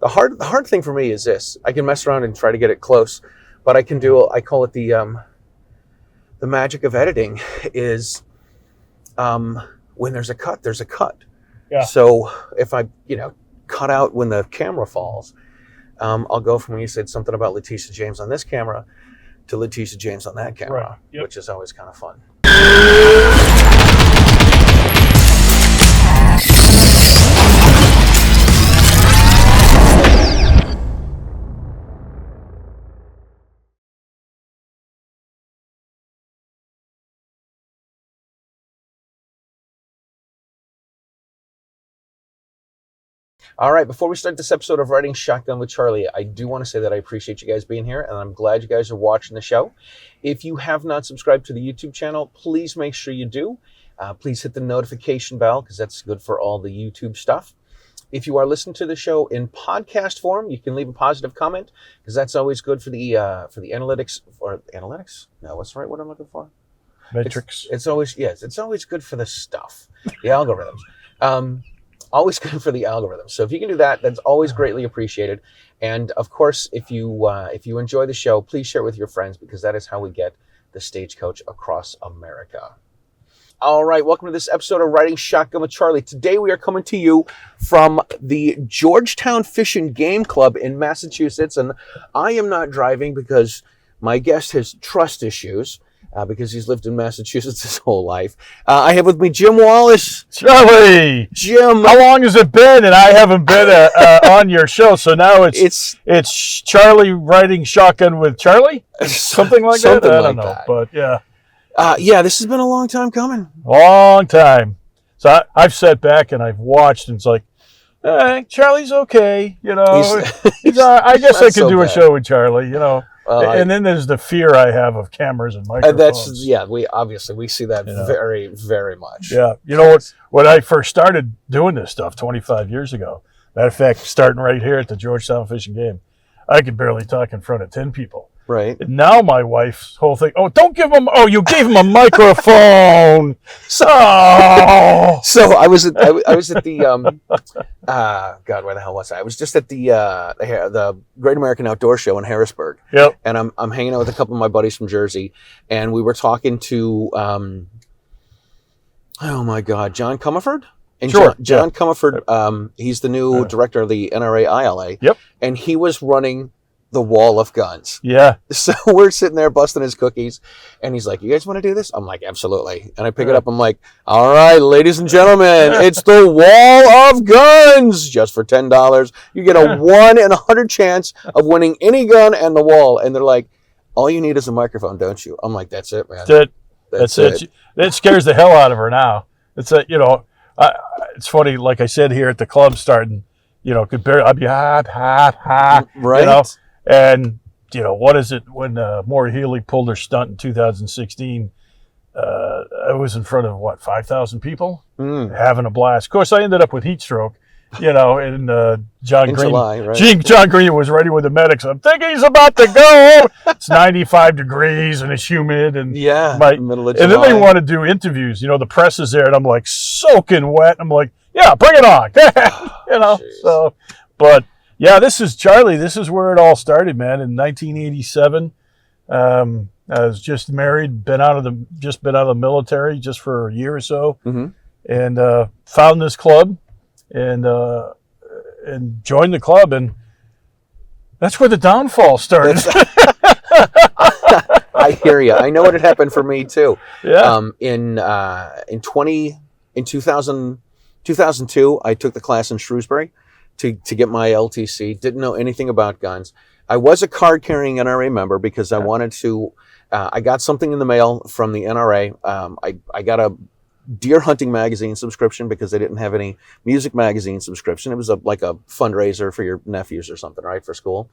The hard thing for me is this. I can mess around and try to get it close, but I call it the magic of editing is when there's a cut, there's a cut. Yeah. So if I, cut out when the camera falls, I'll go from when you said something about Letitia James on this camera to Letitia James on that camera, Right. Yep. which is always kind of fun. All right, before we start this episode of Riding Shotgun with Charlie, I do want to say that I appreciate you guys being here, and I'm glad you guys are watching the show. If you have not subscribed to the YouTube channel, please make sure you do. Please hit the notification bell, because that's good for all the YouTube stuff. If you are listening to the show in podcast form, you can leave a positive comment, because that's always good for the analytics, or analytics? No, what's the right word I'm looking for? Matrix. It's always good for the stuff, the algorithms. Always good for the algorithm. So if you can do that, that's always greatly appreciated. And of course, if you enjoy the show, please share it with your friends, because that is how we get the Stagecoach across America. All right, welcome to this episode of Riding Shotgun with Charlie. Today we are coming to you from the Georgetown Fish Game Club in Massachusetts, and I am not driving because my guest has trust issues. Because he's lived in Massachusetts his whole life. I have with me Jim Wallace. Charlie! Jim! How long has it been? And I haven't been on your show, so now it's Charlie Riding Shotgun with Charlie? Something like that? I don't know, but yeah. Yeah, this has been a long time coming. Long time. So I've sat back and I've watched, and it's like, Charlie's okay, I guess I can do a show with Charlie, and then there's the fear I have of cameras and microphones. We see that very, very much. Yeah. When I first started doing this stuff 25 years ago, matter of fact, starting right here at the Georgetown Fish Game, I could barely talk in front of 10 people. Right. And now my wife's whole thing, you gave him a microphone. So I was at the God, where the hell was I? I was just at the Great American Outdoor Show in Harrisburg. Yep. And I'm hanging out with a couple of my buddies from Jersey, and we were talking to John Comerford. And sure. John Comerford, he's the new director of the NRA ILA. Yep. And he was running the wall of guns. Yeah. So we're sitting there busting his cookies, and he's like, "You guys want to do this?" I'm like, "Absolutely." And I pick it up. I'm like, "All right, ladies and gentlemen, it's the wall of guns. Just for $10, you get a 1 in 100 chance of winning any gun and the wall." And they're like, "All you need is a microphone, don't you?" I'm like, "That's it, man. That's it. It scares the hell out of her now. It's it's funny. Like I said here at the club starting, could barely. I'd be right. And, what is it when Maura Healey pulled her stunt in 2016? I was in front of, 5,000 people? Having a blast. Of course, I ended up with heat stroke, and John Green. July, right? John Green was ready with the medics. I'm thinking he's about to go. It's 95 degrees and it's humid. And middle of July. And then they want to do interviews. The press is there, and I'm like soaking wet. I'm like, yeah, bring it on. So, but... yeah, this is Charlie. This is where it all started, man. In 1987, I was just married, been out of the military just for a year or so, and found this club, and joined the club, and that's where the downfall started. I hear you. I know what had happened for me too. Yeah. In 2002, I took the class in Shrewsbury to get my LTC. Didn't know anything about guns. I was a card-carrying NRA member because I wanted to. I got something in the mail from the NRA. I got a deer hunting magazine subscription because they didn't have any music magazine subscription. It was like a fundraiser for your nephews or something, right, for school.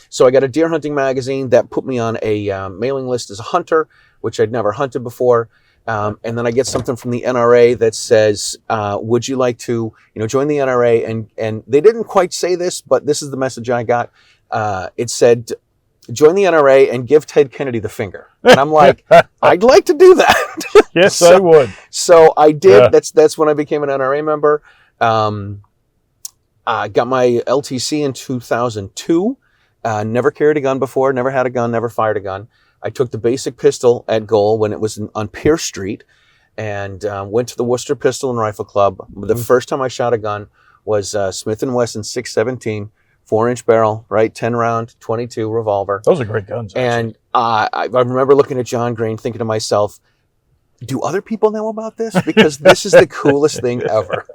So I got a deer hunting magazine that put me on a mailing list as a hunter, which I'd never hunted before. And then I get something from the NRA that says, would you like to, join the NRA? And they didn't quite say this, but this is the message I got. It said, join the NRA and give Ted Kennedy the finger. And I'm like, I'd like to do that. Yes, I would. So I did. Yeah. That's when I became an NRA member. I got my LTC in 2002. Never carried a gun before, never had a gun, never fired a gun. I took the basic pistol at goal when it was on Pierce Street, and went to the Worcester Pistol and Rifle Club. The first time I shot a gun was Smith & Wesson 617, 4-inch barrel, right, 10-round, 22 revolver. Those are great guns. Actually. And I remember looking at John Green, thinking to myself, do other people know about this? Because this is the coolest thing ever.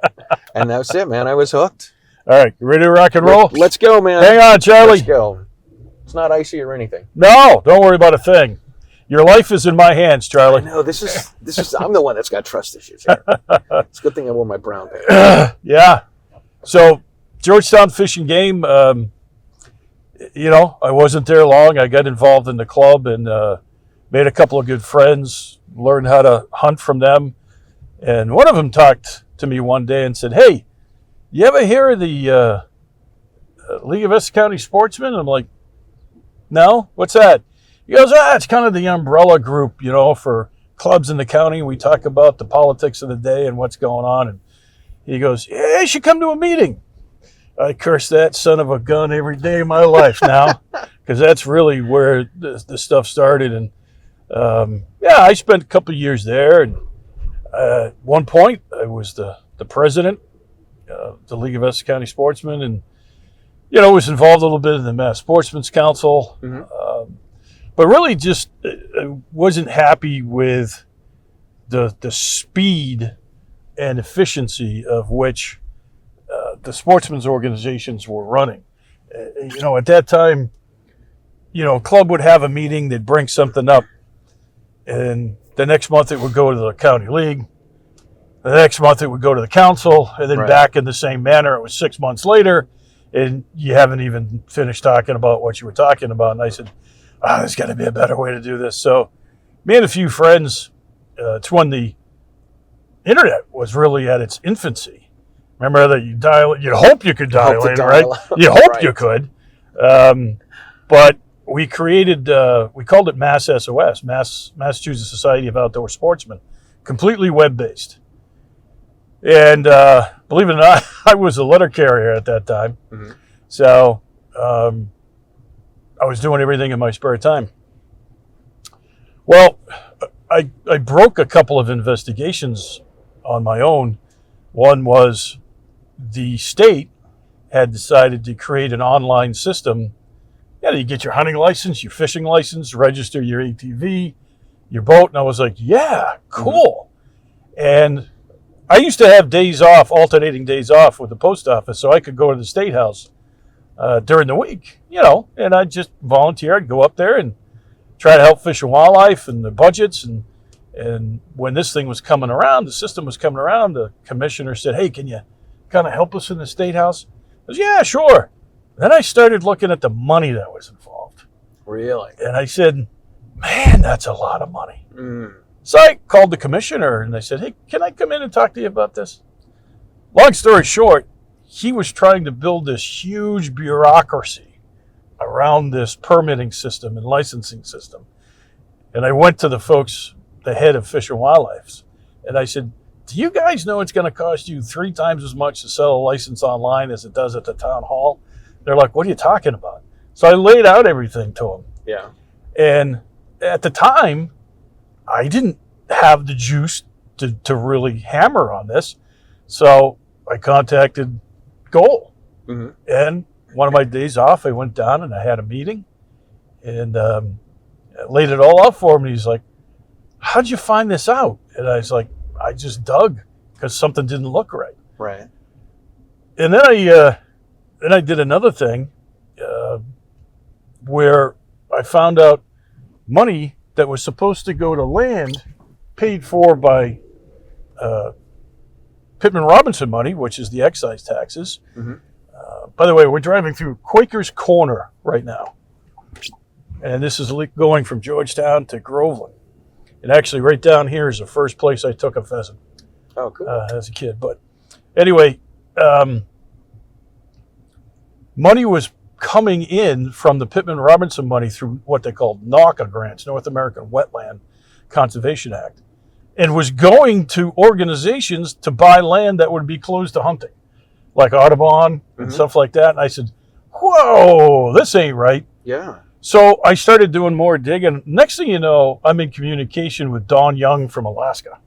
And that was it, man. I was hooked. All right, you ready to rock and roll? Let's go, man. Hang on, Charlie. Let's go. It's not icy or anything. No, don't worry about a thing. Your life is in my hands, Charlie. No, this is. I'm the one that's got trust issues here. It's a good thing I wore my brown pants. Yeah. So, Georgetown Fish and Game. I wasn't there long. I got involved in the club and made a couple of good friends. Learned how to hunt from them. And one of them talked to me one day and said, "Hey, you ever hear of the League of Essex County Sportsmen?" And I'm like, "No, what's that?" He goes, "It's kind of the umbrella group, for clubs in the county. We talk about the politics of the day and what's going on." And he goes, "Yeah, you should come to a meeting." I curse that son of a gun every day of my life now, because that's really where the stuff started. And I spent a couple of years there. And at one point, I was the president of the League of Essex County Sportsmen, and was involved a little bit in the Mass Sportsmen's Council. Mm-hmm. But really just wasn't happy with the speed and efficiency of which the sportsmen's organizations were running. At that time, a club would have a meeting, they'd bring something up, and the next month it would go to the county league. The next month it would go to the council, and then back in the same manner. It was 6 months later, and you haven't even finished talking about what you were talking about. And I said, there's got to be a better way to do this. So me and a few friends, it's when the internet was really at its infancy. Remember that you hope you could dial in, right? You hope you could. But we created, we called it Mass SOS, Massachusetts Society of Outdoor Sportsmen, completely web-based. And believe it or not, I was a letter carrier at that time. Mm-hmm. So I was doing everything in my spare time. Well, I broke a couple of investigations on my own. One was the state had decided to create an online system. You get your hunting license, your fishing license, register your ATV, your boat. And I was like, yeah, cool. Mm-hmm. And I used to have days off, alternating days off with the post office, so I could go to the State House during the week, and I'd just volunteer. I'd go up there and try to help Fish and Wildlife and the budgets. And when this thing was coming around, the system was coming around, the commissioner said, "Hey, can you kind of help us in the State House?" I was, "Yeah, sure." Then I started looking at the money that was involved. Really? And I said, "Man, that's a lot of money." Mm. So I called the commissioner and they said, "Hey, can I come in and talk to you about this?" Long story short, he was trying to build this huge bureaucracy around this permitting system and licensing system. And I went to the folks, the head of Fish and Wildlife, and I said, "Do you guys know it's going to cost you 3 times as much to sell a license online as it does at the town hall?" They're like, "What are you talking about?" So I laid out everything to them. Yeah. And at the time, I didn't have the juice to really hammer on this. So I contacted Goal. Mm-hmm. And one of my days off, I went down and I had a meeting and laid it all out for him. And he's like, "How'd you find this out?" And I was like, "I just dug because something didn't look right." Right. And then I did another thing where I found out money that was supposed to go to land paid for by Pittman Robinson money, which is the excise taxes. Mm-hmm. By the way, we're driving through Quaker's Corner right now. And this is going from Georgetown to Groveland. And actually right down here is the first place I took a pheasant. Oh, cool. As a kid. But anyway, money was coming in from the Pittman Robinson money through what they called NAWCA grants, North American Wetland Conservation Act, and was going to organizations to buy land that would be closed to hunting. like Audubon and stuff like that. And I said, whoa, this ain't right. Yeah. So I started doing more digging. Next thing you know, I'm in communication with Don Young from Alaska,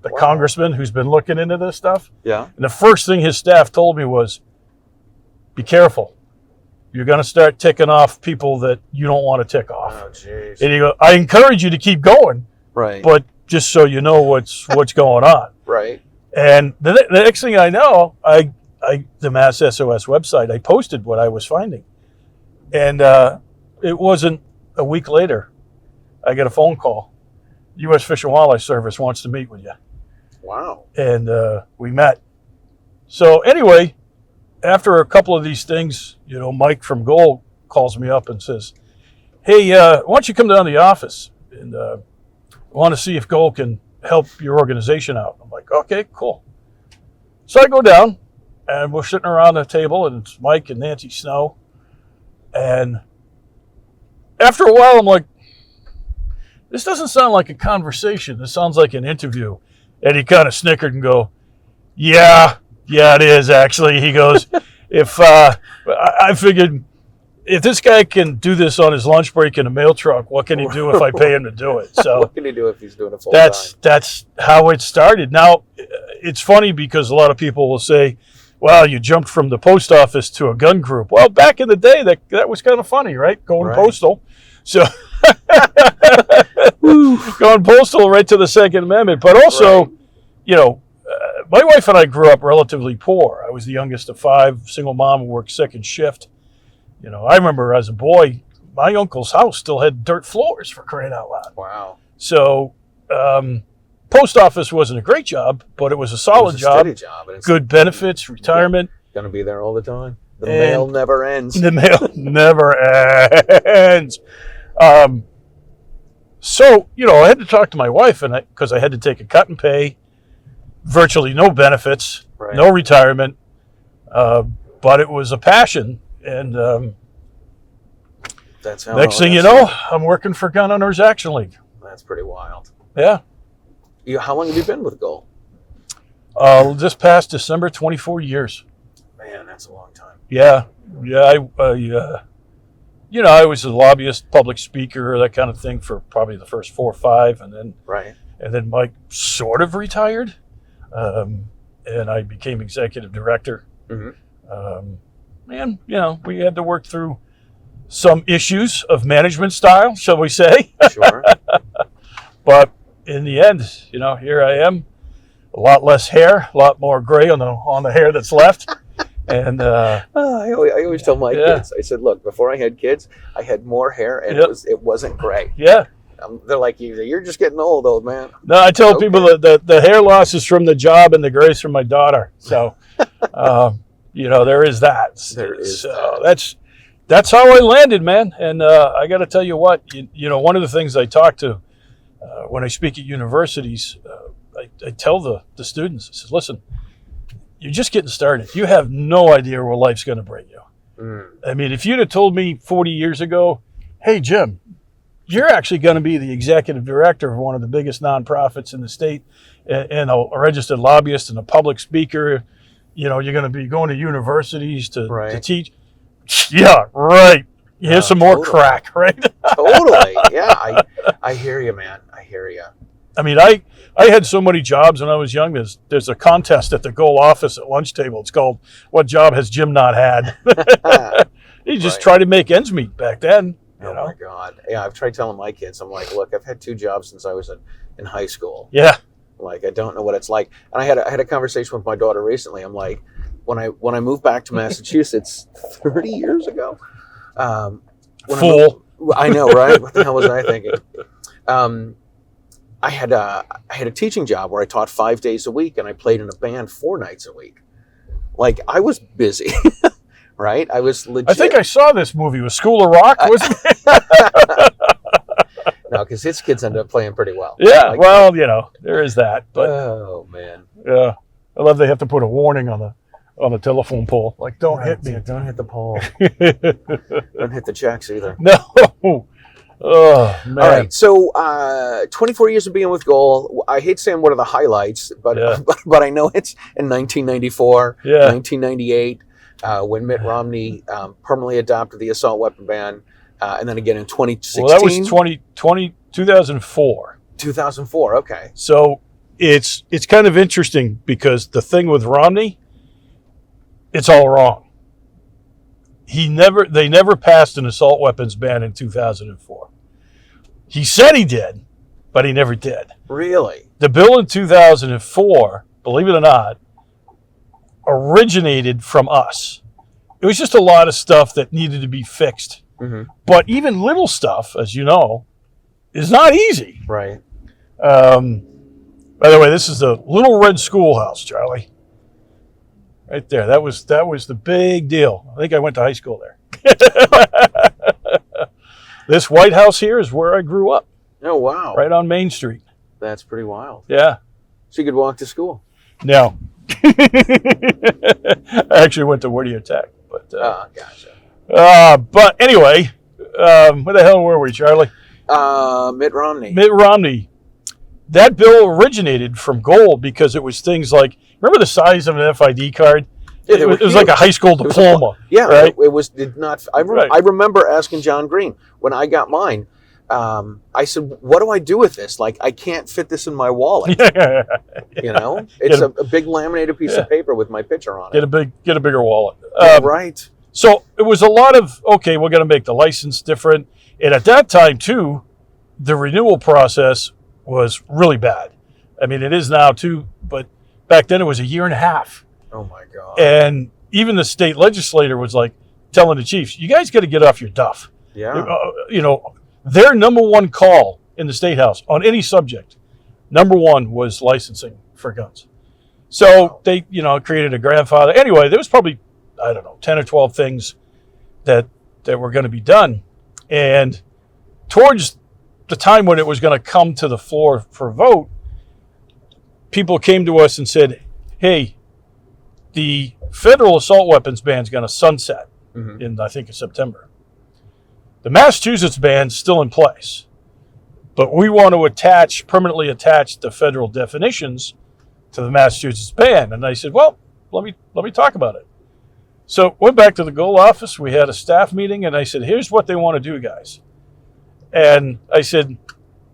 the congressman who's been looking into this stuff. Yeah. And the first thing his staff told me was, be careful. You're going to start ticking off people that you don't want to tick off. Oh, jeez. And he goes, I encourage you to keep going, Right. but just so you know what's going on. Right. And the next thing I know, the Mass SOS website, I posted what I was finding. And it wasn't a week later, I get a phone call. U.S. Fish and Wildlife Service wants to meet with you. Wow. And we met. So anyway, after a couple of these things, Mike from Gold calls me up and says, hey, why don't you come down to the office and want to see if Gold can help your organization out. I'm like, okay, cool. So I go down and we're sitting around the table and it's Mike and Nancy Snow. And after a while, I'm like, this doesn't sound like a conversation. This sounds like an interview. And he kind of snickered and go, yeah, it is actually. He goes, I figured if this guy can do this on his lunch break in a mail truck, what can he do if I pay him to do it? So what can he do if he's doing it full time? That's how it started. Now, it's funny because a lot of people will say, well, you jumped from the post office to a gun group. Well, back in the day, that was kind of funny, right? Going postal. So going postal right to the Second Amendment. But also, my wife and I grew up relatively poor. I was the youngest of 5, single mom who worked second shift. I remember as a boy, my uncle's house still had dirt floors, for crying out loud. Wow. So post office wasn't a great job, but it was a solid job. Steady job. And good benefits, retirement. Going to be there all the time. The mail never ends. The mail never ends. So, I had to talk to my wife because I had to take a cut and pay, virtually no benefits, no retirement, but it was a passion. And that's how next thing you know, I'm working for Gun Owners Action League. That's pretty wild. Yeah. How long have you been with Goal? This past December, 24 years. Man, that's a long time. Yeah. I was a lobbyist, public speaker, that kind of thing for probably the first 4 or 5, and then Mike sort of retired, and I became executive director. Mm-hmm. And we had to work through some issues of management style, shall we say? Sure. But in the end, here I am, a lot less hair, a lot more gray on the hair that's left. And I always tell my kids, I said, look, before I had kids, I had more hair and it wasn't gray. Yeah. They're like, you're just getting old man. No, I tell people that the hair loss is from the job and the grace from my daughter. So, there is that. There is that's how I landed, man. And I got to tell you what, one of the things I talk to when I speak at universities, I tell the students, I said, listen, you're just getting started. You have no idea where life's going to bring you. I mean, if you'd have told me 40 years ago, hey, Jim, you're actually going to be the executive director of one of the biggest nonprofits in the state and a registered lobbyist and a public speaker, you're going to be going to universities to teach. Yeah, right. Here's some more crack, right? Totally. Yeah, I hear you, man. I hear you. I mean, I had so many jobs when I was young. There's a contest at the Goal office at lunch table. It's called "What Job Has Jim Not Had?" You just try to make ends meet back then. Oh my God! Yeah, I've tried telling my kids. I'm like, look, I've had 2 jobs since I was in high school. Yeah. Like, I don't know what it's like. And I had a conversation with my daughter recently. I'm like, when I moved back to Massachusetts 30 years ago. Fool. I know, right? What the hell was I thinking? I had a teaching job where I taught 5 days a week, and I played in a band 4 nights a week. Like, I was busy, right? I was legit. I think I saw this movie with School of Rock, wasn't it? No, because his kids ended up playing pretty well. Yeah, well, there is that. But oh man, yeah, I love they have to put a warning on the telephone pole, like don't hit me, don't hit the pole, don't hit the checks either. No, Oh, man. All right, so 24 years of being with Goal. I hate saying what are the highlights, but but I know it's in 1994, 1998, when Mitt Romney permanently adopted the assault weapon ban, and then again in 2016. Well, that was 2004. 2004, okay. So it's kind of interesting because the thing with Romney, it's all wrong. They never passed an assault weapons ban in 2004. He said he did, but he never did. Really? The bill in 2004, believe it or not, originated from us. It was just a lot of stuff that needed to be fixed. Mm-hmm. But even little stuff, as you know, is not easy. Right. By the way, this is the Little Red Schoolhouse, Charlie. Right there. That was the big deal. I think I went to high school there. This White House here is where I grew up. Oh, wow. Right on Main Street. That's pretty wild. Yeah. So you could walk to school? No. I actually went to Whittier Tech. But, gotcha. But anyway, where the hell were we, Charlie? Mitt Romney. Mitt Romney. That bill originated from Gold because it was things like, remember the size of an FID card? Yeah, it was like a high school diploma. Right? Right? I remember asking John Green when I got mine. I said, what do I do with this? Like, I can't fit this in my wallet. You know? It's a big laminated piece of paper with my picture on it. Get a bigger wallet. Right. So it was a lot of, okay, we're going to make the license different. And at that time, too, the renewal process was really bad. I mean, it is now, too, but back then it was a year and a half. Oh, my God. And even the state legislator was like telling the chiefs, you guys got to get off your duff. Yeah. You know, their number one call in the State House on any subject, number one was licensing for guns. So they, created a grandfather. Anyway, there was probably, 10 or 12 things that were going to be done. And towards the time when it was going to come to the floor for vote, people came to us and said, hey, the federal assault weapons ban is going to sunset in, I think, September. The Massachusetts ban's still in place, but we want to permanently attach the federal definitions to the Massachusetts ban. And I said, well, let me talk about it. So went back to the Goal office. We had a staff meeting, and I said, here's what they want to do, guys. And I said,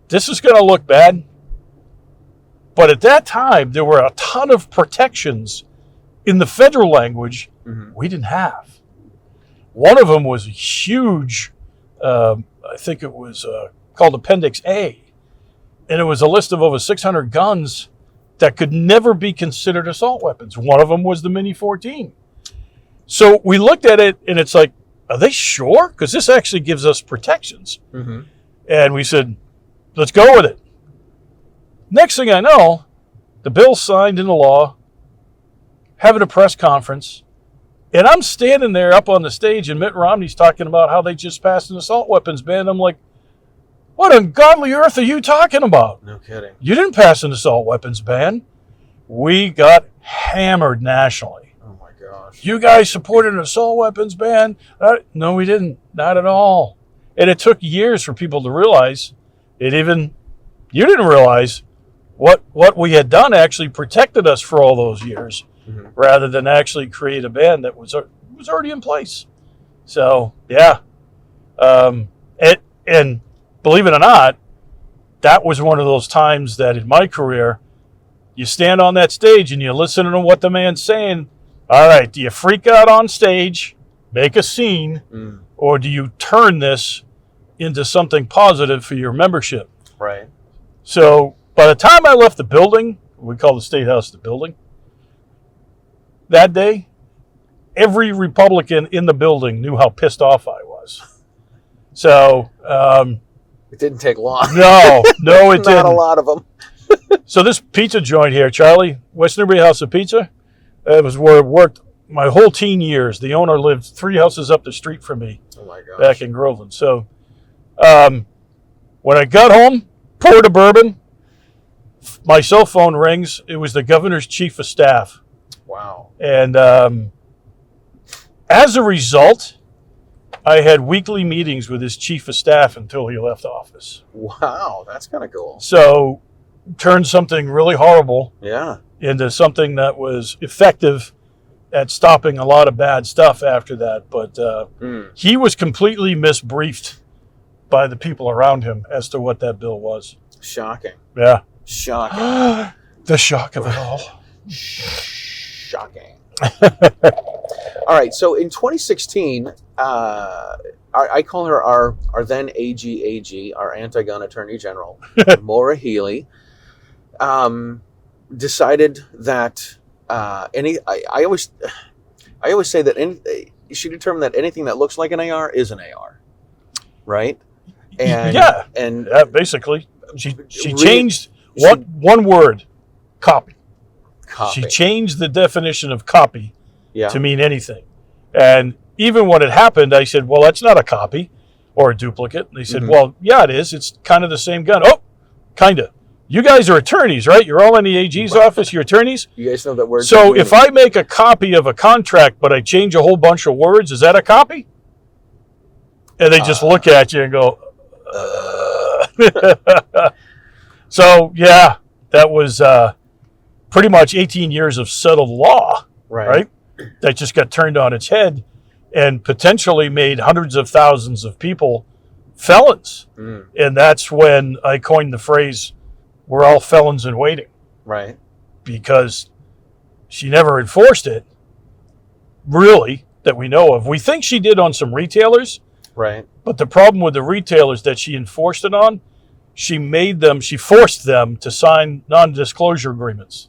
this is going to look bad. But at that time, there were a ton of protections in the federal language we didn't have. One of them was a huge, I think it was called Appendix A. And it was a list of over 600 guns that could never be considered assault weapons. One of them was the Mini 14. So we looked at it, and it's like, are they sure? Because this actually gives us protections. And we said, let's go with it. Next thing I know, the bill's signed into law, having a press conference, and I'm standing there up on the stage, and Mitt Romney's talking about how they just passed an assault weapons ban. I'm like, what ungodly earth are you talking about? No kidding. You didn't pass an assault weapons ban. We got hammered nationally. Oh, my gosh. You guys supported an assault weapons ban? No, we didn't. Not at all. And it took years for people to realize you didn't realize what we had done actually protected us for all those years, rather than actually create a ban that was already in place. So, yeah. And believe it or not, that was one of those times that in my career, you stand on that stage and you listen to what the man's saying. All right, do you freak out on stage, make a scene, or do you turn this into something positive for your membership? Right. So by the time I left the building, we call the State House the building, that day, every Republican in the building knew how pissed off I was. So it didn't take long. No, it didn't. Not a lot of them. So this pizza joint here, Charlie, West Newbury House of Pizza, it was where I worked my whole teen years. The owner lived 3 houses up the street from me. Oh my gosh. Back in Groveland. So when I got home, poured a bourbon, my cell phone rings. It was the governor's chief of staff. Wow. And as a result I had weekly meetings with his chief of staff until he left office. Wow, that's kind of cool. So turned something really horrible Yeah. into something that was effective at stopping a lot of bad stuff after that. But he was completely misbriefed by the people around him as to what that bill was. Shocking. Yeah. Shocking. The shock of it all. Shocking. All right, so in 2016, I call her our then AG, our anti-gun attorney general, Maura Healey, decided that I always say that she determined that anything that looks like an AR is an AR, right? And basically, she changed one word, copy. She changed the definition of copy to mean anything. And even when it happened, I said, well, that's not a copy or a duplicate. And they said, well, yeah, it is. It's kind of the same gun. Oh, kind of. You guys are attorneys, right? You're all in the AG's office. You're attorneys. You guys know that word. So if I make a copy of a contract, but I change a whole bunch of words, is that a copy? And they just look at you and go, So, yeah, that was pretty much 18 years of settled law, right? That just got turned on its head and potentially made hundreds of thousands of people felons. And that's when I coined the phrase, we're all felons in waiting. Right. Because she never enforced it, really, that we know of. We think she did on some retailers. Right. But the problem with the retailers that she enforced it on, she forced them to sign non-disclosure agreements,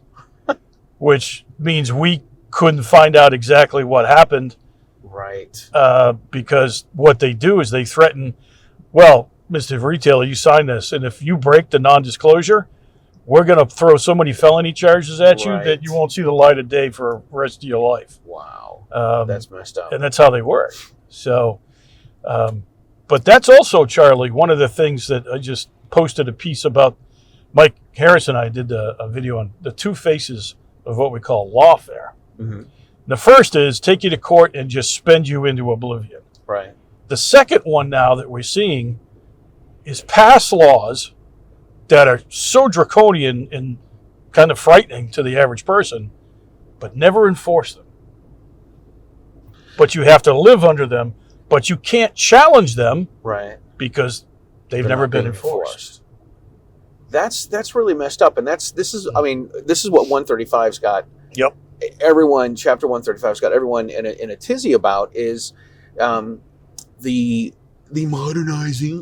which means we couldn't find out exactly what happened. Right. Because what they do is they threaten, well, Mr. Retailer, you sign this, and if you break the non-disclosure, we're going to throw so many felony charges at you that you won't see the light of day for the rest of your life. Wow. That's messed up. And that's how they work. So, but that's also, Charlie, one of the things that I just posted a piece about. Mike Harris and I did a video on the two faces of what we call lawfare. The first is take you to court and just spend you into oblivion. Right. The second one now that we're seeing is pass laws that are so draconian and kind of frightening to the average person, but never enforce them. But you have to live under them, but you can't challenge them, right? Because they've never been enforced. That's really messed up, and this is what 135's got. Yep. Everyone, Chapter 135's got everyone in a tizzy about is the modernizing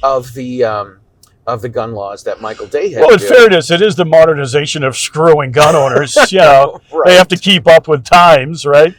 of the gun laws that Michael Day had. Well, in fairness, it is the modernization of screwing gun owners. You know, they have to keep up with times, right?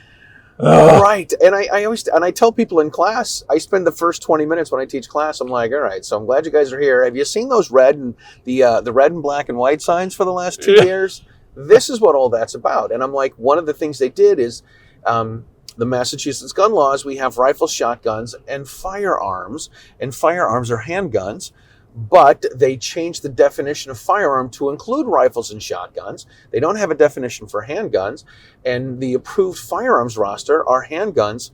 Right. And I tell people in class, I spend the first 20 minutes when I teach class, I'm like, all right, so I'm glad you guys are here. Have you seen those red and the red and black and white signs for the last 2 years? This is what all that's about. And I'm like, one of the things they did is the Massachusetts gun laws, we have rifles, shotguns, and firearms are handguns. But they changed the definition of firearm to include rifles and shotguns. They don't have a definition for handguns, and the approved firearms roster are handguns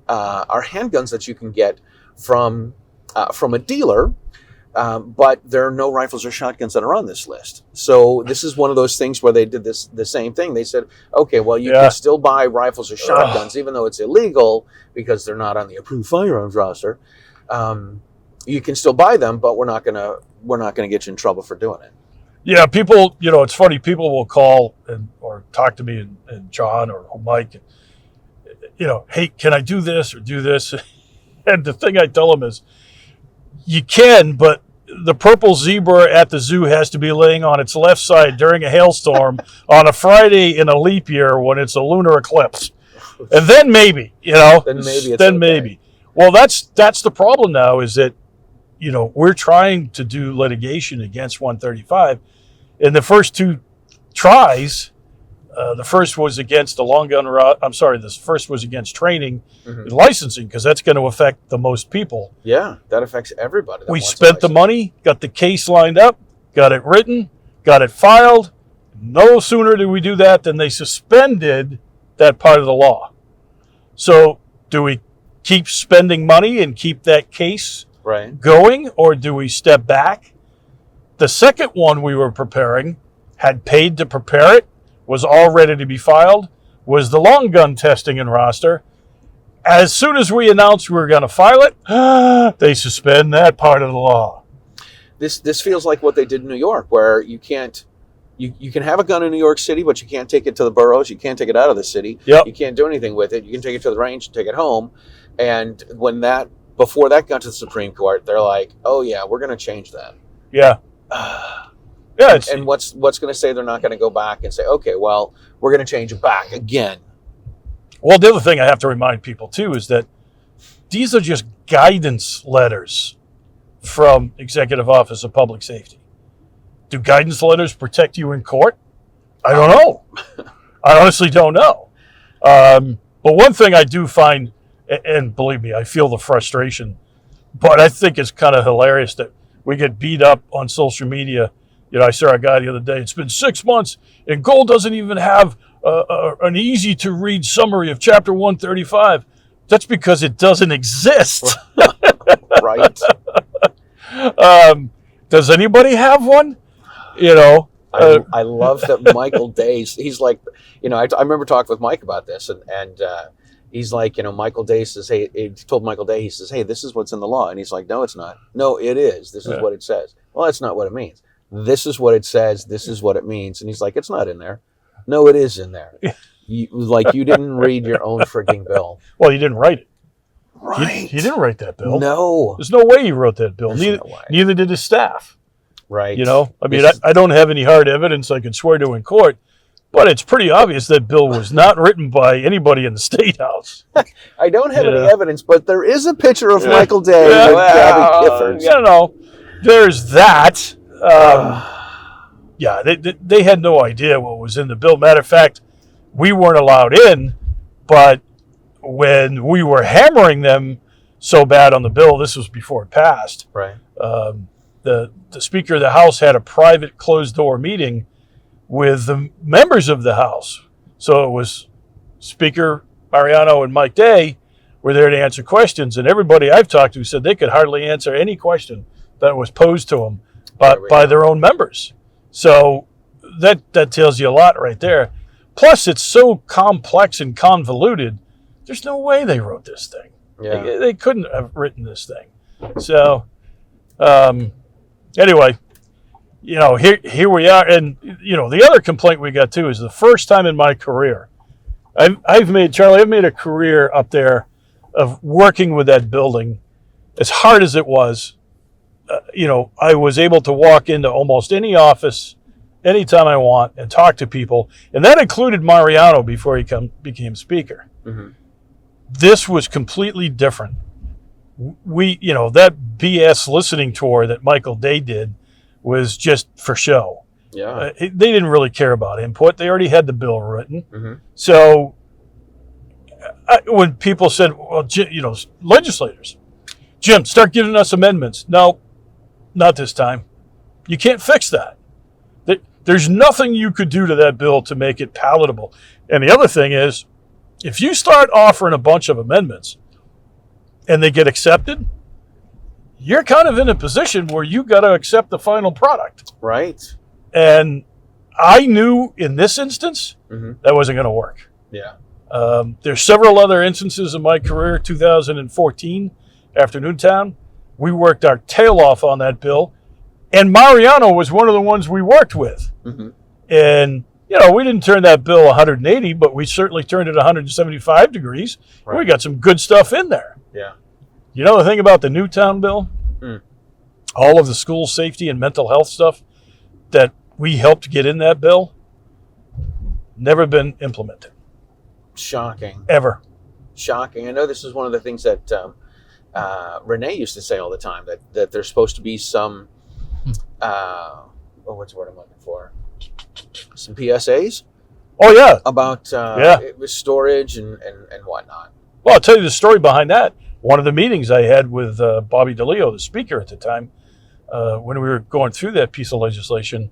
that you can get from a dealer, but there are no rifles or shotguns that are on this list. So this is one of those things where they did the same thing. They said, okay, well, you can still buy rifles or shotguns, even though it's illegal because they're not on the approved firearms roster. You can still buy them, but we're not gonna get you in trouble for doing it. Yeah, people, it's funny. People will call or talk to me and John or Mike, hey, can I do this or do this? And the thing I tell them is, you can, but the purple zebra at the zoo has to be laying on its left side during a hailstorm on a Friday in a leap year when it's a lunar eclipse, and then maybe, then maybe. Well, that's the problem now is that. We're trying to do litigation against 135. And the first two tries, the first was against the long gun the first was against training and licensing, because that's going to affect the most people. Yeah, that affects everybody. We spent the money, got the case lined up, got it written, got it filed. No sooner did we do that than they suspended that part of the law. So do we keep spending money and keep that case Right. going, or do we step back? The second one we were preparing, had paid to prepare it, was all ready to be filed, was the long gun testing and roster. As soon as we announced we were going to file it, they suspend that part of the law. This feels like what they did in New York, where you can't. You can have a gun in New York City, but you can't take it to the boroughs. You can't take it out of the city. Yep. You can't do anything with it. You can take it to the range and take it home. And before that got to the Supreme Court, they're like, "Oh yeah, we're going to change that." Yeah. Yeah. And what's going to say they're not going to go back and say, "Okay, well, we're going to change it back again." Well, the other thing I have to remind people too is that these are just guidance letters from Executive Office of Public Safety. Do guidance letters protect you in court? I don't know. I honestly don't know. But one thing I do find, and believe me, I feel the frustration, but I think it's kind of hilarious that we get beat up on social media. You know, I saw a guy the other day, it's been 6 months and Gold doesn't even have an easy to read summary of Chapter 135. That's because it doesn't exist. Right. Does anybody have one? You know, I love that Michael Days. He's like, I remember talking with Mike about this, and he's like, Michael Day says, hey, he told Michael Day, he says, hey, this is what's in the law, and he's like, no, it's not. No, it is. This is what it says. Well, that's not what it means. This is what it says. This is what it means. And he's like, it's not in there. No, it is in there. You didn't read your own freaking bill. Well, you didn't write it. Right. He didn't write that bill. No. There's no way he wrote that bill. Neither did his staff. Right. I mean, I don't have any hard evidence I could swear to in court, but it's pretty obvious that bill was not written by anybody in the State House. I don't have any evidence, but there is a picture of Michael Day with Gabby Giffords. There's that. They had no idea what was in the bill. Matter of fact, we weren't allowed in, but when we were hammering them so bad on the bill, this was before it passed. Right. The Speaker of the House had a private closed-door meeting with the members of the House. So it was Speaker Mariano and Mike Day were there to answer questions, and everybody I've talked to said they could hardly answer any question that was posed to them by their own members. So that tells you a lot right there. Plus, it's so complex and convoluted, there's no way they wrote this thing. Yeah. They couldn't have written this thing. So, anyway, here we are. And, the other complaint we got, too, is the first time in my career, I've made a career up there of working with that building. As hard as it was, I was able to walk into almost any office anytime I want and talk to people. And that included Mariano before he became Speaker. Mm-hmm. This was completely different. That BS listening tour that Michael Day did was just for show. Yeah. They didn't really care about input. They already had the bill written. Mm-hmm. So when people said, well, legislators, Jim, start giving us amendments. No, not this time. You can't fix that. There's nothing you could do to that bill to make it palatable. And the other thing is, if you start offering a bunch of amendments and they get accepted, you're kind of in a position where you got to accept the final product. Right. And I knew in this instance that wasn't going to work. Yeah. There's several other instances in my career. 2014, after Newtown, we worked our tail off on that bill. And Mariano was one of the ones we worked with. Mm-hmm. And, we didn't turn that bill 180, but we certainly turned it 175 degrees. Right. We got some good stuff in there. Yeah. You know the thing about the Newtown bill? All of the school safety and mental health stuff that we helped get in that bill, never been implemented. Shocking. Ever. Shocking. I know this is one of the things that Renee used to say all the time, that there's supposed to be some, what's the word I'm looking for? Some PSAs? Oh, yeah. About storage and whatnot. Well, I'll tell you the story behind that. One of the meetings I had with Bobby DeLeo, the Speaker at the time, when we were going through that piece of legislation,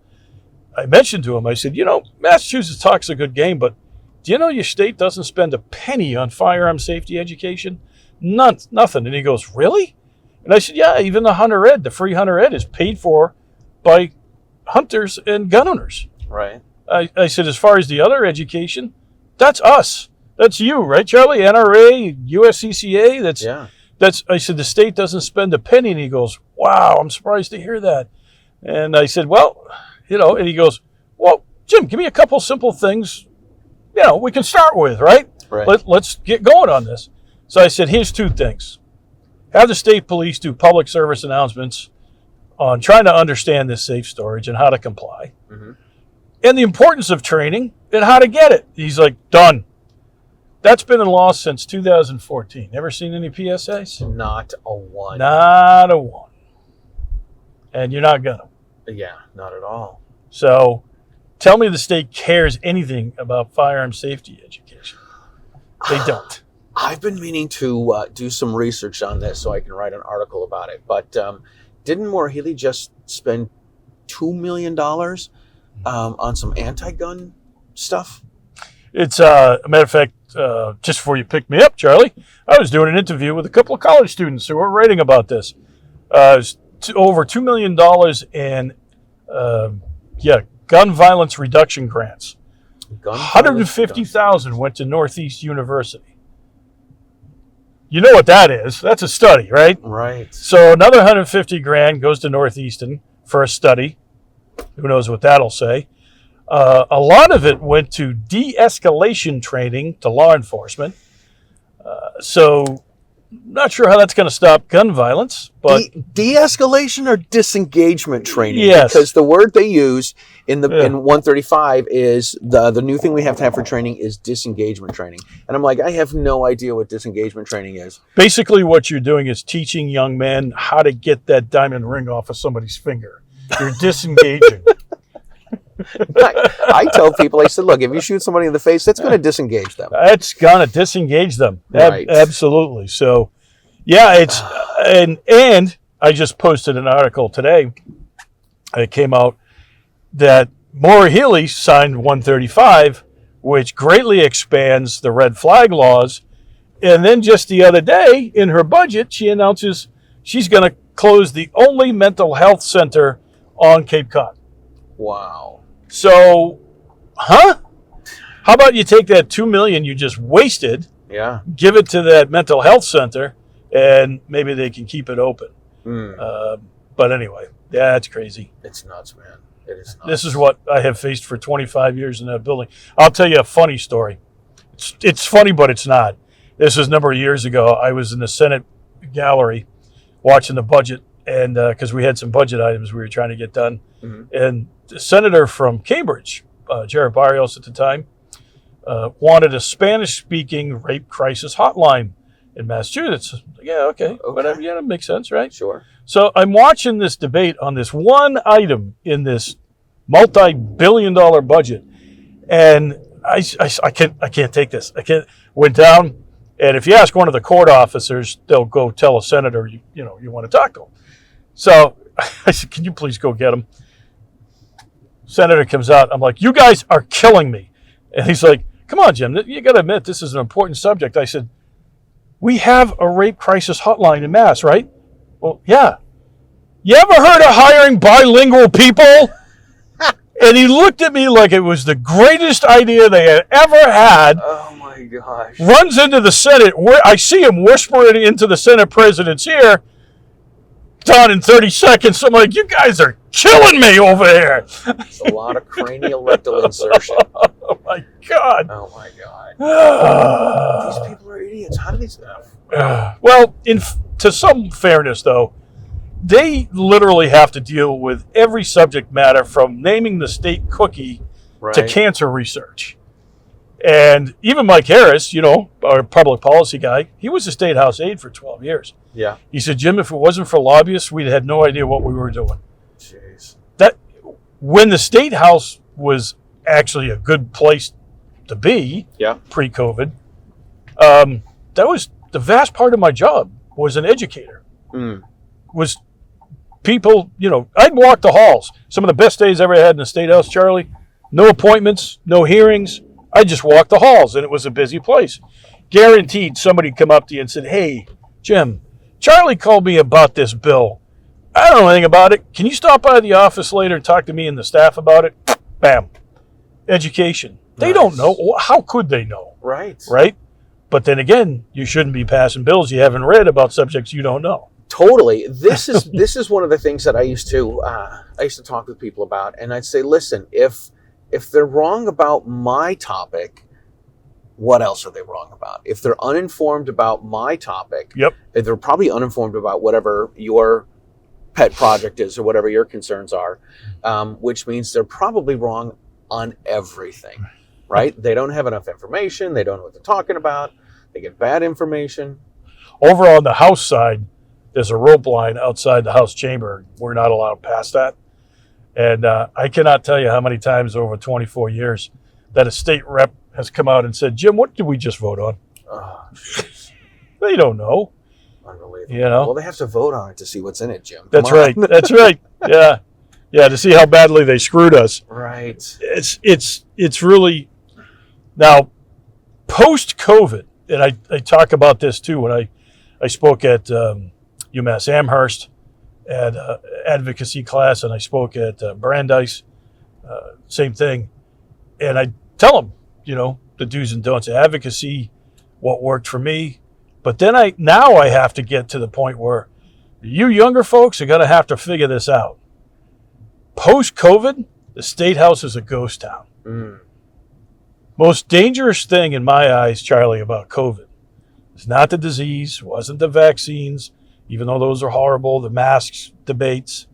I mentioned to him, I said, Massachusetts talks a good game, but do you know your state doesn't spend a penny on firearm safety education? Nothing. And he goes, really? And I said, yeah, even the hunter ed, the free hunter ed is paid for by hunters and gun owners. Right. I said, as far as the other education, that's us. That's you, right, Charlie? NRA, USCCA, Yeah. I said, the state doesn't spend a penny. And he goes, wow, I'm surprised to hear that. And I said, well, and he goes, well, Jim, give me a couple simple things, we can start with, right? Right. Let's get going on this. So I said, here's 2 things. Have the state police do public service announcements on trying to understand this safe storage and how to comply. Mm-hmm. And the importance of training and how to get it. He's like, done. That's been in law since 2014. Ever seen any PSAs? Not a one. Not a one. And you're not gonna. Yeah, not at all. So tell me the state cares anything about firearm safety education. They don't. I've been meaning to do some research on this so I can write an article about it. But didn't Moore Healy just spend $2 million on some anti-gun stuff? It's a matter of fact, just before you picked me up, Charlie, I was doing an interview with a couple of college students who were writing about this. It was over $2 million in gun violence reduction grants. 150,000 went to Northeast University. You know what that is? That's a study, right? Right. So another 150 grand goes to Northeastern for a study. Who knows what that'll say? A lot of it went to de-escalation training to law enforcement. So not sure how that's going to stop gun violence, but de-escalation or disengagement training. Yes. Because the word they use in 135 is the new thing we have to have for training is disengagement training. And I'm like, I have no idea what disengagement training is. Basically what you're doing is teaching young men how to get that diamond ring off of somebody's finger. You're disengaging. I tell people, I said, look, if you shoot somebody in the face, that's going to disengage them. That's going to disengage them. Right. Absolutely. So, yeah, it's and I just posted an article today. It came out that Moore Healy signed 135, which greatly expands the red flag laws. And then just the other day, in her budget, she announces she's going to close the only mental health center on Cape Cod. Wow. So, How about you take that $2 million you just wasted, give it to that mental health center, and maybe they can keep it open. But anyway, yeah, it's crazy. It's nuts, man. It is nuts. This is what I have faced for 25 years in that building. I'll tell you a funny story. It's funny, but it's not. This was a number of years ago. I was in the Senate gallery watching the budget, and because we had some budget items we were trying to get done. And the senator from Cambridge, Jared Barrios at the time, wanted a Spanish-speaking rape crisis hotline in Massachusetts. Yeah, okay. Whatever. Yeah, that makes sense, right? Sure. So I'm watching this debate on this one item in this multi-billion-dollar budget, and I can't take this. I can't. Went down, and if you ask one of the court officers, they'll go tell a senator you want to talk to him. So I said, "Can you please go get him?" Senator comes out. I'm like, "You guys are killing me," and he's like, "Come on, Jim. You got to admit this is an important subject." I said, "We have a rape crisis hotline in Mass, right?" "Well, yeah." "You ever heard of hiring bilingual people?" And he looked at me like it was the greatest idea they had ever had. Oh my gosh. Runs into the Senate. I see him whispering into the Senate president's ear. Done in 30 seconds. I'm like, you guys are killing me over here. It's a lot of cranial rectal insertion. Oh my God. Oh my God. These people are idiots. How do these know? Well, to some fairness, though, they literally have to deal with every subject matter from naming the state cookie to cancer research. And even Mike Harris, our public policy guy, he was a state house aide for 12 years. Yeah. He said, "Jim, if it wasn't for lobbyists, we'd had no idea what we were doing." Jeez. That when the state house was actually a good place to be pre-COVID, that was the vast part of my job was an educator. Was people, I'd walk the halls. Some of the best days I ever had in the State House, Charlie. No appointments, no hearings. I just walked the halls, and it was a busy place. guaranteed somebody come up to you and said, hey, Jim, Charlie called me about this bill. I don't know anything about it. Can you stop by the office later and talk to me and the staff about it? Bam. Education. They don't know. How could they know? Right. Right? But then again, you shouldn't be passing bills you haven't read about subjects you don't know. Totally. This is one of the things that I used to talk with people about, and I'd say, listen, if they're wrong about my topic, what else are they wrong about? If they're uninformed about my topic, they're probably uninformed about whatever your pet project is or whatever your concerns are, which means they're probably wrong on everything, right? They don't have enough information. They don't know what they're talking about. They get bad information. Over on the House side, there's a rope line outside the House chamber. We're not allowed past that. And I cannot tell you how many times over 24 years that a state rep has come out and said, Jim, what did we just vote on? Oh, they don't know. Unbelievable. You know? Well, they have to vote on it to see what's in it, Jim. That's right. That's right. Yeah. Yeah, to see how badly they screwed us. Right. It's really... Now, post-COVID, and I talk about this too when I spoke at UMass Amherst at advocacy class, and I spoke at Brandeis, same thing. And I tell them, the do's and don'ts of advocacy, what worked for me. But then I have to get to the point where you younger folks are going to have to figure this out. Post-COVID, the State House is a ghost town. Most dangerous thing in my eyes, Charlie, about COVID is not the disease, wasn't the vaccines, even though those are horrible, the masks debates.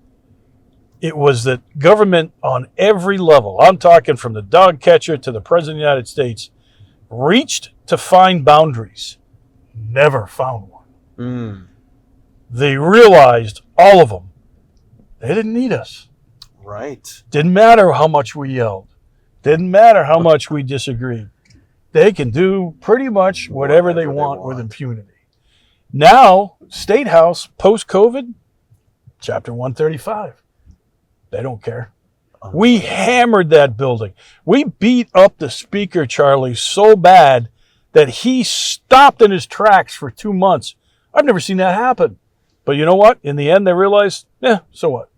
It was that government on every level, I'm talking from the dog catcher to the President of the United States, reached to find boundaries, never found one. They realized, all of them, they didn't need us. Right. Didn't matter how much we yelled. Didn't matter how much we disagreed. They can do pretty much whatever they want with impunity. Now, State House, post-COVID, Chapter 135. They don't care. We hammered that building. We beat up the speaker, Charlie, so bad that he stopped in his tracks for 2 months. I've never seen that happen. But you know what? In the end, they realized, so what?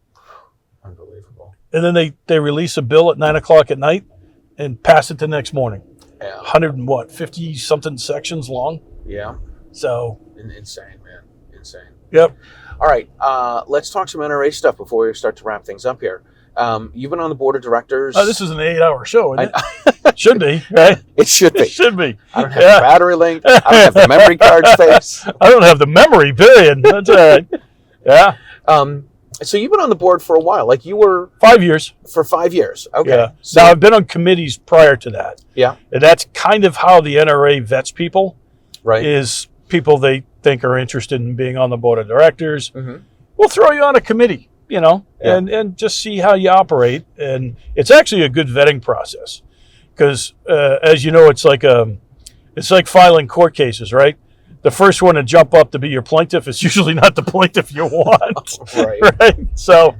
Unbelievable. And then they release a bill at 9 o'clock at night and pass it the next morning. Yeah. 50-something sections long. Yeah. So. Insane, man. Insane. Yep. All right. Let's talk some NRA stuff before we start to wrap things up here. You've been on the board of directors. Oh, this is an 8-hour show, isn't it? Should be, right? It should be. It should be. I don't have the battery link. I don't have the memory card space. I don't have the memory, period. That's all right. Yeah. So you've been on the board for a while. Like you were... 5 years. For 5 years. Okay. Yeah. So, now, I've been on committees prior to that. Yeah. And that's kind of how the NRA vets people. Right. Is people they think are interested in being on the board of directors. Mm-hmm. We'll throw you on a committee, and just see how you operate. And it's actually a good vetting process because, as you know, it's like filing court cases, right? The first one to jump up to be your plaintiff is usually not the plaintiff you want. Right. So,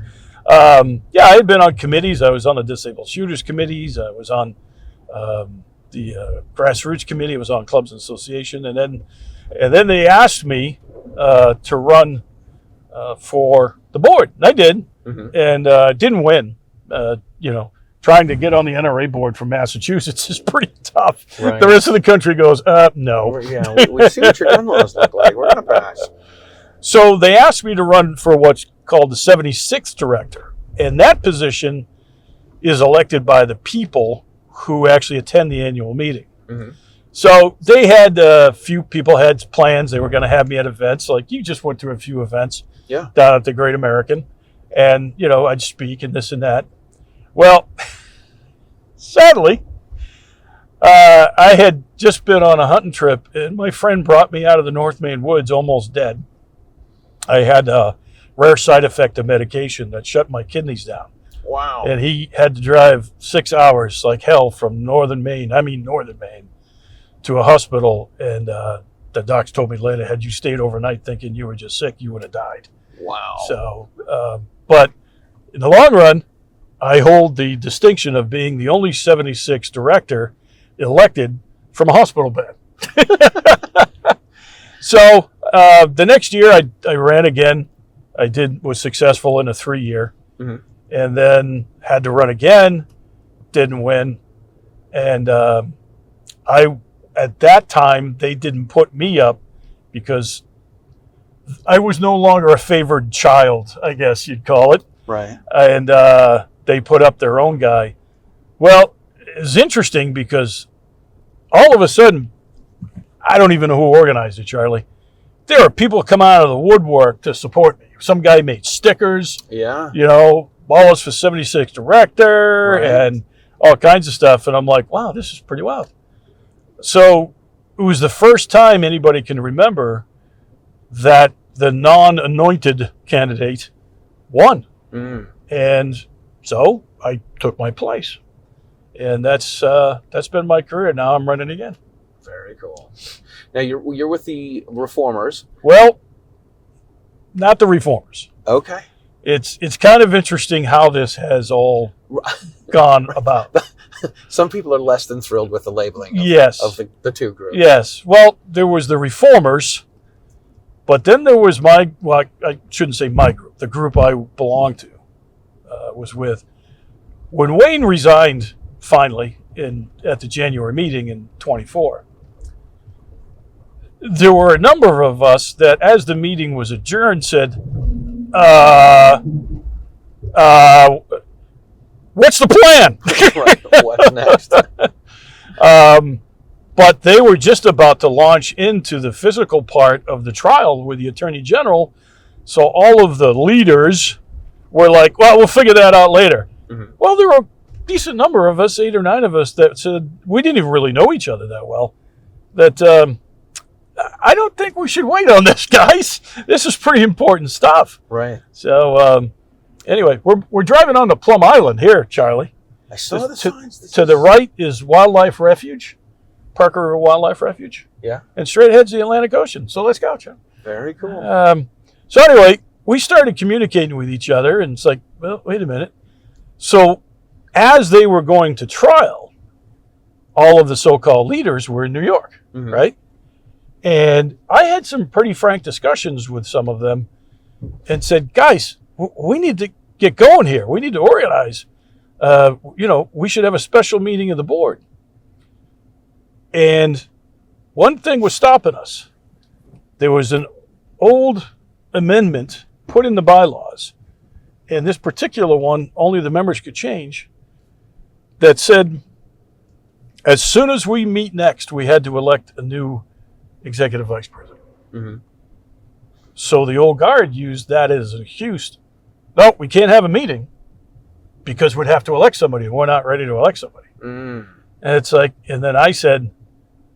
I had been on committees. I was on the Disabled Shooters Committees. I was on the Grassroots Committee. I was on Clubs and Association. And then they asked me to run for the board. And I did. Mm-hmm. And didn't win. Trying to get on the NRA board from Massachusetts is pretty tough. Right. The rest of the country goes, no. Yeah, we see what your gun laws look like. We're going to pass. So they asked me to run for what's called the 76th director. And that position is elected by the people who actually attend the annual meeting. Mm-hmm. So they had a few people had plans. They were going to have me at events. Like you just went to a few events down at the Great American. And, I'd speak and this and that. Well, sadly, I had just been on a hunting trip, and my friend brought me out of the North Main woods almost dead. I had a rare side effect of medication that shut my kidneys down. Wow. And he had to drive 6 hours like hell from northern Maine, to a hospital. And the docs told me later, had you stayed overnight thinking you were just sick, you would have died. Wow. So, but in the long run, I hold the distinction of being the only 76th director elected from a hospital bed. So the next year I ran again. Was successful in a 3-year, and then had to run again, didn't win. And at that time, they didn't put me up because I was no longer a favored child, I guess you'd call it. Right. And they put up their own guy. Well, it's interesting because all of a sudden, I don't even know who organized it, Charlie. There are people come out of the woodwork to support me. Some guy made stickers. Yeah. Wallace for 76 director, Right. and all kinds of stuff. And I'm like, wow, this is pretty wild. So it was the first time anybody can remember that the non-anointed candidate won. And so I took my place. And that's been my career. Now I'm running again. Very cool. Now you're with the reformers. Well, not the reformers. Okay. It's kind of interesting how this has all gone about. Some people are less than thrilled with the labeling of the two groups. Yes. Well, there was the reformers, but then there was I shouldn't say my group, the group I belonged to, was with. When Wayne resigned finally at the January meeting in 24, there were a number of us that, as the meeting was adjourned, said, what's the plan? Right. What's next? But they were just about to launch into the physical part of the trial with the Attorney General. So all of the leaders were like, well, we'll figure that out later. Well, there were a decent number of us, 8 or 9 of us, that said we didn't even really know each other that well. That I don't think we should wait on this, guys. This is pretty important stuff. Right. So anyway, we're driving on to Plum Island here, Charlie. I saw the signs. To the right is Wildlife Refuge, Parker Wildlife Refuge. Yeah. And straight ahead's the Atlantic Ocean. So let's go, Charlie. Very cool. So anyway, we started communicating with each other, and it's like, well, wait a minute. So as they were going to trial, all of the so-called leaders were in New York, right? And I had some pretty frank discussions with some of them and said, guys, we need to get going here. We need to organize. We should have a special meeting of the board. And one thing was stopping us. There was an old amendment put in the bylaws, and this particular one, only the members could change, that said, as soon as we meet next, we had to elect a new executive vice president. So the old guard used that as an excuse. No, we can't have a meeting because we'd have to elect somebody, and we're not ready to elect somebody. And it's like, and then I said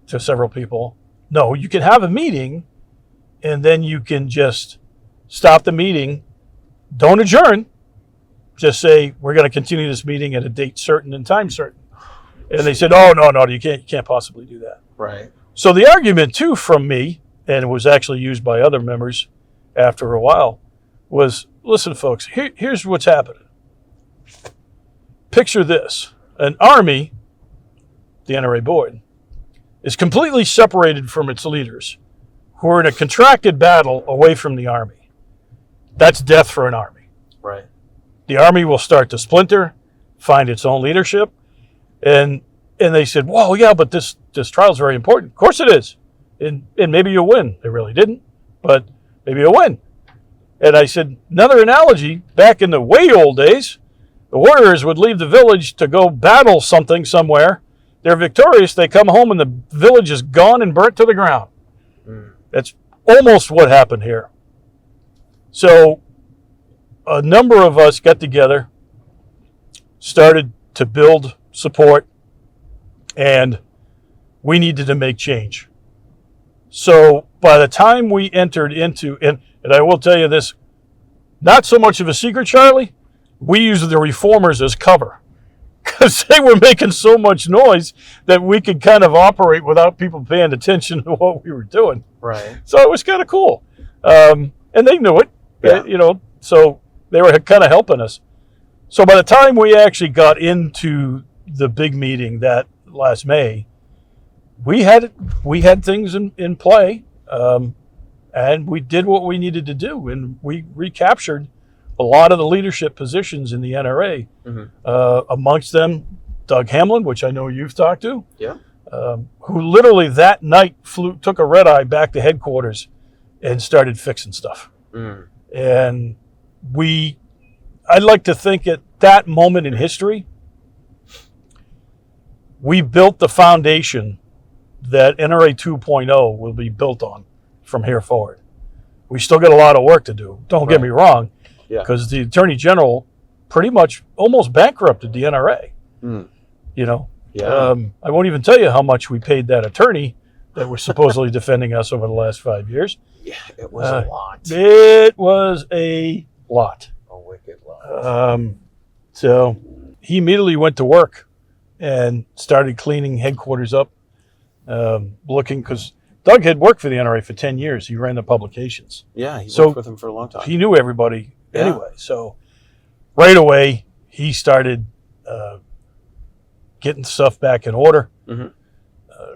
to several people, no, you can have a meeting, and then you can just stop the meeting. Don't adjourn. Just say, we're going to continue this meeting at a date certain and time certain. And they said, oh, no, you can't possibly do that. Right. So the argument, too, from me, and it was actually used by other members after a while, was, listen, folks, here's what's happening. Picture this. An army, the NRA board, is completely separated from its leaders, who are in a contracted battle away from the army. That's death for an army. Right. The army will start to splinter, find its own leadership, and they said, well, yeah, but this trial is very important. Of course it is. And maybe you'll win. They really didn't, but maybe you'll win. And I said, another analogy, back in the way old days, the warriors would leave the village to go battle something somewhere. They're victorious. They come home and the village is gone and burnt to the ground. That's almost what happened here. So a number of us got together, started to build support, and we needed to make change. So by the time we entered into, and I will tell you this, not so much of a secret, Charlie, we used the reformers as cover because they were making so much noise that we could kind of operate without people paying attention to what we were doing. Right. So it was kind of cool. And they knew it, so they were kind of helping us. So by the time we actually got into the big meeting that last May, we had things in play, and we did what we needed to do, and we recaptured a lot of the leadership positions in the NRA. Amongst them, Doug Hamlin, which I know you've talked to, who literally that night took a red eye back to headquarters and started fixing stuff. And I'd like to think at that moment in history, we built the foundation that NRA 2.0 will be built on from here forward. We still got a lot of work to do. Don't get me wrong, because the Attorney General pretty much almost bankrupted the NRA. You know, I won't even tell you how much we paid that attorney that was supposedly defending us over the last 5 years. Yeah, it was a lot. It was a lot. A wicked lot. So he immediately went to work and started cleaning headquarters up, looking, because Doug had worked for the NRA for 10 years. He ran the publications. Yeah, he worked with him for a long time. He knew everybody anyway. So right away, he started getting stuff back in order,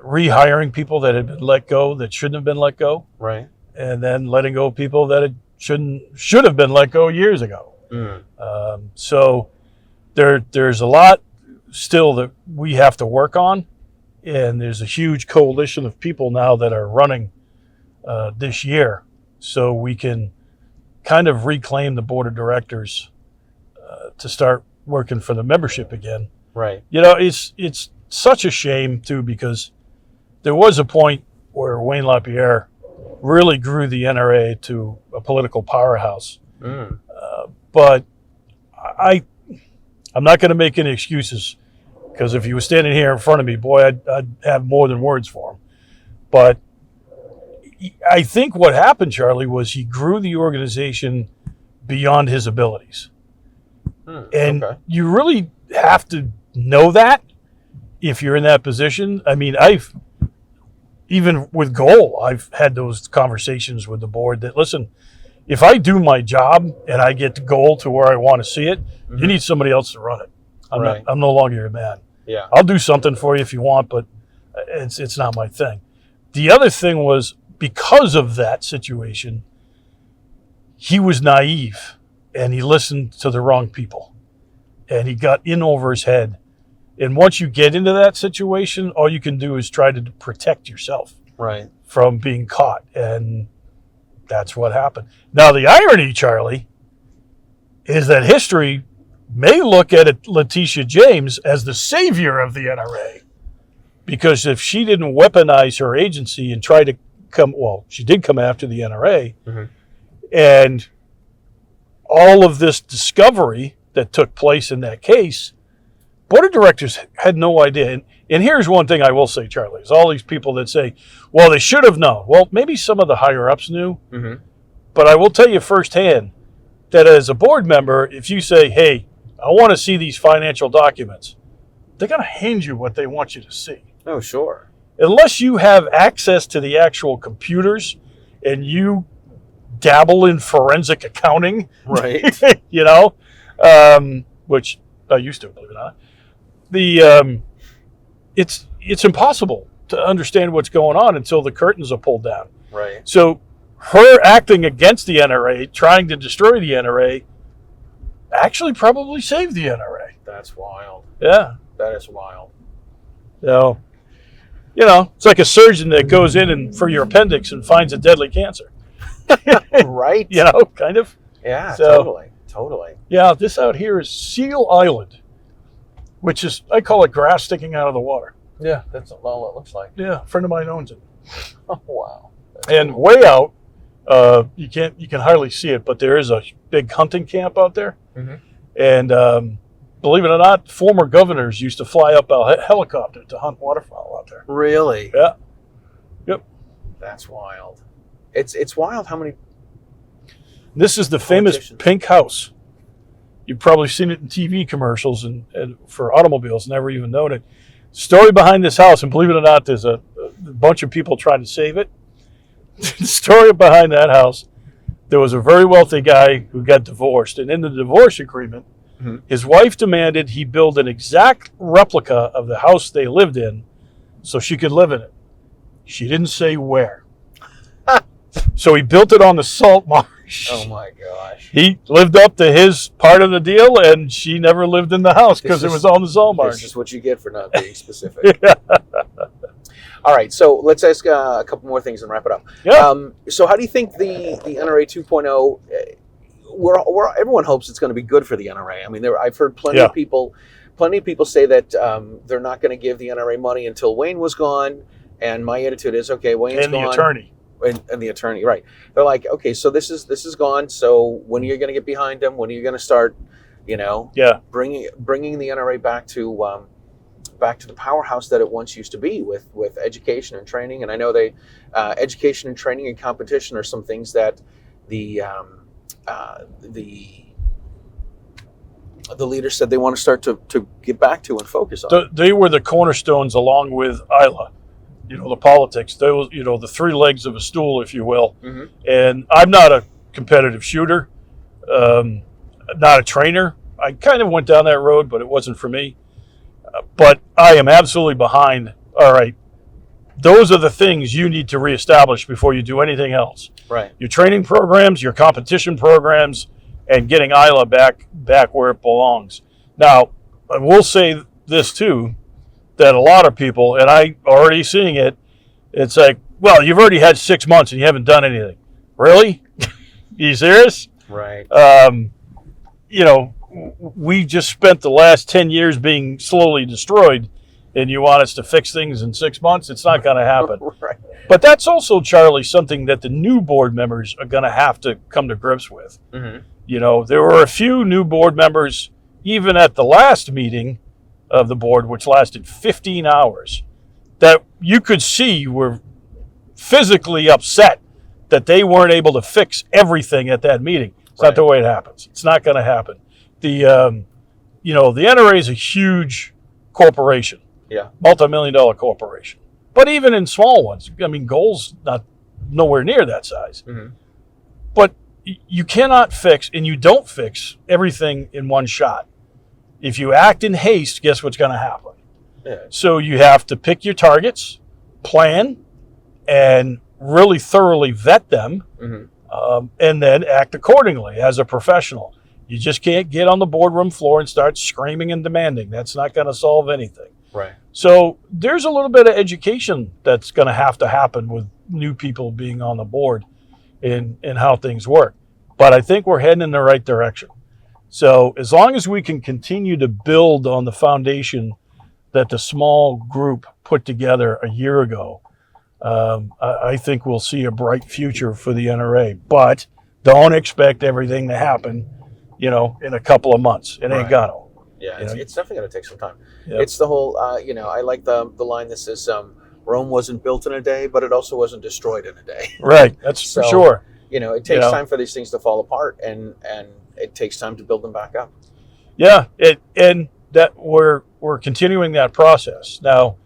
rehiring people that had been let go that shouldn't have been let go. Right. And then letting go of people that should have been let go years ago. So there's a lot still that we have to work on, and there's a huge coalition of people now that are running this year, so we can kind of reclaim the board of directors to start working for the membership again. Right. You know, it's such a shame too, because there was a point where Wayne LaPierre really grew the NRA to a political powerhouse. But I'm not going to make any excuses, because if he was standing here in front of me, boy, I'd have more than words for him. But I think what happened, Charlie, was he grew the organization beyond his abilities. And you really have to know that if you're in that position. I mean, even with Goal, I've had those conversations with the board that, listen, if I do my job and I get the goal to where I want to see it, you need somebody else to run it. I'm no longer your man. Yeah. I'll do something for you if you want, but it's not my thing. The other thing was, because of that situation, he was naive and he listened to the wrong people, and he got in over his head. And once you get into that situation, all you can do is try to protect yourself from being caught. And that's what happened. Now, the irony, Charlie, is that history may look at Letitia James as the savior of the NRA, because if she didn't weaponize her agency and try to she did come after the NRA, and all of this discovery that took place in that case, board of directors had no idea. And here's one thing I will say, Charlie, is all these people that say, well, they should have known. Well, maybe some of the higher-ups knew, but I will tell you firsthand that as a board member, if you say, hey, I want to see these financial documents, they're going to hand you what they want you to see. Oh, sure. Unless you have access to the actual computers and you dabble in forensic accounting, you know, which I used to, believe it or not, it's impossible to understand what's going on until the curtains are pulled down. Right. So her acting against the NRA, trying to destroy the NRA, actually probably saved the NRA. That's wild. Yeah. That is wild. So, you know, it's like a surgeon that goes in and for your appendix and finds a deadly cancer. Right. You know, kind of. Yeah, so, totally. Yeah, this out here is Seal Island, which is, I call it grass sticking out of the water. Yeah, that's all it looks like. Yeah, a friend of mine owns it. Oh, wow. That's and cool. Way out, you can hardly see it, but there is a big hunting camp out there. And believe it or not, former governors used to fly up a helicopter to hunt waterfowl out there. Really? Yeah. Yep. That's wild. It's wild how many. This is the famous pink house. You've probably seen it in TV commercials and for automobiles, never even known it. Story behind this house, and believe it or not, there's a bunch of people trying to save it. The story behind that house, there was a very wealthy guy who got divorced, and in the divorce agreement, his wife demanded he build an exact replica of the house they lived in so she could live in it. She didn't say where. So he built it on the salt marsh. Oh my gosh. He lived up to his part of the deal, and she never lived in the house because it was on the salt marsh. This is what you get for not being specific. Yeah. All right, so let's ask a couple more things and wrap it up. Yeah. So how do you think the NRA 2.0, everyone hopes it's going to be good for the NRA. I mean, I've heard plenty of people say that they're not going to give the NRA money until Wayne was gone, and my attitude is, okay, Wayne's gone. And the attorney. And the attorney, right. They're like, okay, so this is gone, so when are you going to get behind him? When are you going to start, bringing the NRA back to the powerhouse that it once used to be with education and training? And I know education and training and competition are some things that the leaders said they want to start to get back to and focus on. They were the cornerstones along with ILA. The politics, those, the three legs of a stool, if you will. Mm-hmm. And I'm not a competitive shooter, not a trainer. I kind of went down that road, but it wasn't for me. But I am absolutely behind, all right, those are the things you need to reestablish before you do anything else. Right. Your training programs, your competition programs, and getting ILA back where it belongs. Now, I will say this too, that a lot of people, and I already seeing it, it's like, well, you've already had 6 months and you haven't done anything. Really? You serious? Right. We just spent the last 10 years being slowly destroyed, and you want us to fix things in 6 months? It's not going to happen. Right. But that's also, Charlie, something that the new board members are going to have to come to grips with. Mm-hmm. There were a few new board members, even at the last meeting of the board, which lasted 15 hours, that you could see were physically upset that they weren't able to fix everything at that meeting. It's not the way it happens. It's not going to happen. The NRA is a huge corporation, multi-million-dollar corporation. But even in small ones, I mean, Goal's not nowhere near that size. Mm-hmm. But you cannot fix, and you don't fix everything in one shot. If you act in haste, guess what's going to happen? Yeah. So you have to pick your targets, plan, and really thoroughly vet them, mm-hmm. And then act accordingly as a professional. You just can't get on the boardroom floor and start screaming and demanding. That's not going to solve anything. Right. So there's a little bit of education that's going to happen with new people being on the board in how things work. But I think we're heading in the right direction. So as long as we can continue to build on the foundation that the small group put together a year ago, I think we'll see a bright future for the NRA. But don't expect everything to happen, in a couple of months. It ain't gonna. Yeah, it's definitely going to take some time. Yep. It's the whole, I like the line that says, Rome wasn't built in a day, but it also wasn't destroyed in a day. Right, that's for sure. It takes time for these things to fall apart, and it takes time to build them back up. Yeah, and that we're continuing that process. Now,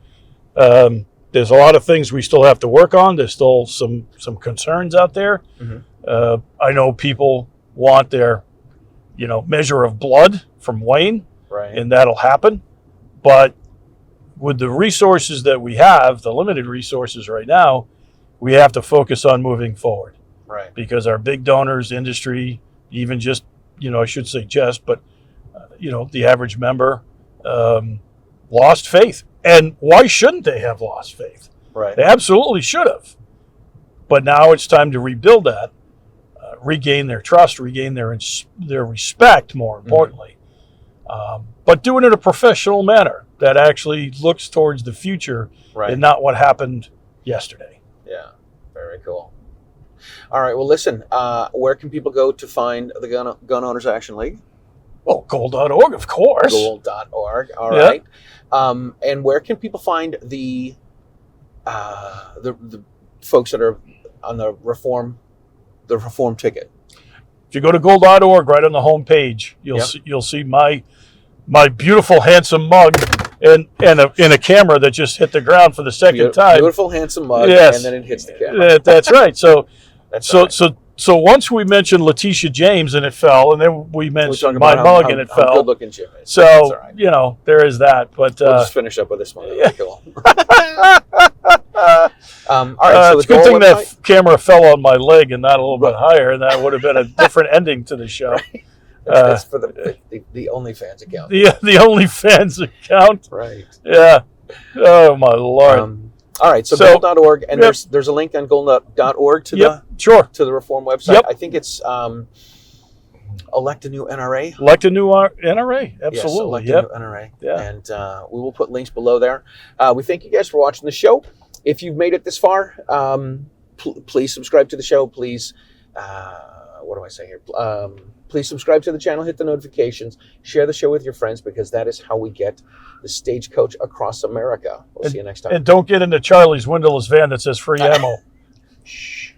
there's a lot of things we still have to work on. There's still some concerns out there. Mm-hmm. I know people want their, measure of blood from Wayne. Right. And that'll happen. But with the resources that we have, the limited resources right now, we have to focus on moving forward. Right. Because our big donors, industry, even just, I should say just, but, the average member lost faith. And why shouldn't they have lost faith? Right. They absolutely should have. But now it's time to rebuild that, regain their trust, regain their respect, more importantly. But do it in a professional manner that actually looks towards the future and not what happened yesterday. Yeah, very cool. All right, well, listen, where can people go to find the Gun Owners Action League? Well, goal.org, of course. Goal.org, all right. And where can people find the folks that are on the reform ticket? If you go to goal.org, right on the home page, you'll see my beautiful, handsome mug and a camera that just hit the ground for the second time. Beautiful, handsome mug, yes. And then it hits the camera. That's right. So So once we mentioned Letitia James and it fell, and then we mentioned my mug and it fell. Good looking Jim is. So That's all right. you know, there is that. But We'll just finish up with this one. Yeah. Cool. All right. So it's a good thing that camera fell on my leg and not a little bit higher, and that would have been a different ending to the show. That's for the OnlyFans account. The OnlyFans account. Right. Yeah. Oh my Lord. All right. So gold.org, and there's a link on gold.org to the Reform website. Yep. I think it's elect a new NRA. Elect a new NRA. Absolutely. Yes, elect a new NRA. Yeah. And we will put links below there. We thank you guys for watching the show. If you've made it this far, please subscribe to the show. Please, what do I say here? Please subscribe to the channel, hit the notifications, share the show with your friends, because that is how we get the Stagecoach across America. We'll see you next time. And don't get into Charlie's windowless van that says free ammo. Shh.